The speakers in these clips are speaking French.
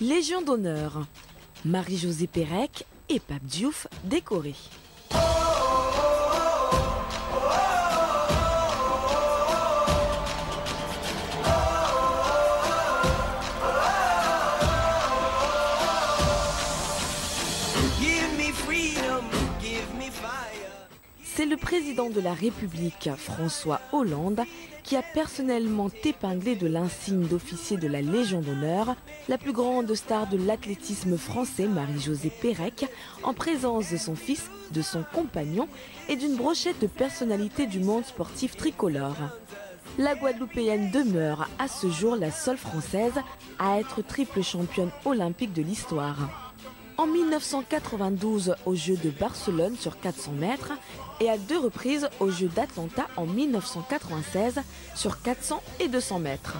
Légion d'honneur, Marie-Josée Pérec et Pape Diouf décorés. C'est le président de la République, François Hollande, qui a personnellement épinglé de l'insigne d'officier de la Légion d'honneur la plus grande star de l'athlétisme français, Marie-Josée Pérec, en présence de son fils, de son compagnon et d'une brochette de personnalités du monde sportif tricolore. La Guadeloupéenne demeure à ce jour la seule Française à être triple championne olympique de l'histoire. En 1992 aux Jeux de Barcelone sur 400 mètres et à 2 reprises aux Jeux d'Atlanta en 1996 sur 400 et 200 mètres.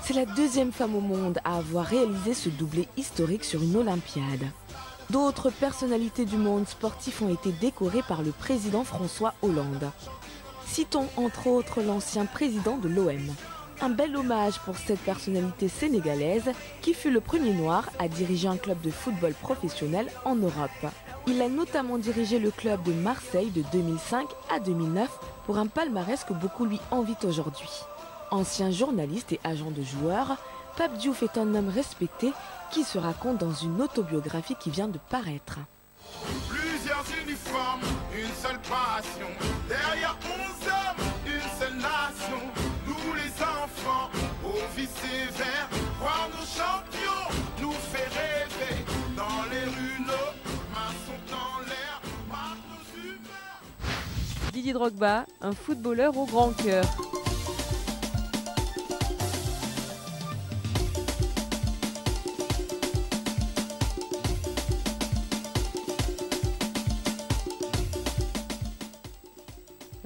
C'est la deuxième femme au monde à avoir réalisé ce doublé historique sur une Olympiade. D'autres personnalités du monde sportif ont été décorées par le président François Hollande. Citons entre autres l'ancien président de l'OM. Un bel hommage pour cette personnalité sénégalaise qui fut le premier noir à diriger un club de football professionnel en Europe. Il a notamment dirigé le club de Marseille de 2005 à 2009 pour un palmarès que beaucoup lui envient aujourd'hui. Ancien journaliste et agent de joueurs, Pape Diouf est un homme respecté qui se raconte dans une autobiographie qui vient de paraître. Plusieurs uniformes, une seule passion. Derrière 11 hommes, une seule nation. Nous les enfants, au vice sévère, voir nos champions nous fait rêver. Dans les rues, nos mains sont en l'air, marquent nos humeurs. Didier Drogba, un footballeur au grand cœur.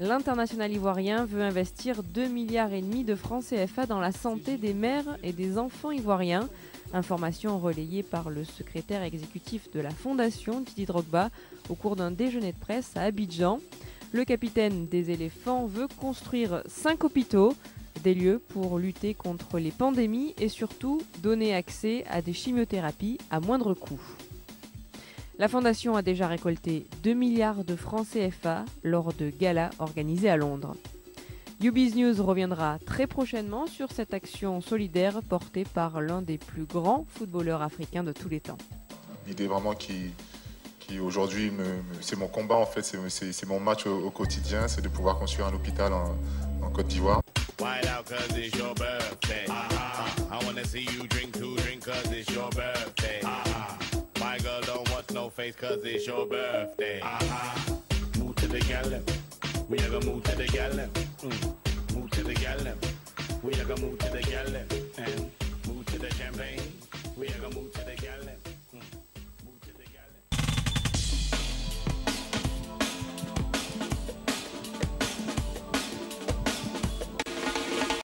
L'international ivoirien veut investir 2,5 milliards de francs CFA dans la santé des mères et des enfants ivoiriens. Information relayée par le secrétaire exécutif de la fondation Didier Drogba au cours d'un déjeuner de presse à Abidjan. Le capitaine des éléphants veut construire 5 hôpitaux, des lieux pour lutter contre les pandémies et surtout donner accès à des chimiothérapies à moindre coût. La fondation a déjà récolté 2 milliards de francs CFA lors de galas organisés à Londres. UBiz News reviendra très prochainement sur cette action solidaire portée par l'un des plus grands footballeurs africains de tous les temps. L'idée vraiment qui aujourd'hui, c'est mon combat en fait, c'est mon match au quotidien, c'est de pouvoir construire un hôpital en Côte d'Ivoire. My girl don't want no face cause it's your birthday. Move to the gallon. We are gonna move to the gallon. Move to the gallon. We are gonna move to the gallon. And move to the champagne. We are gonna move to the gallon.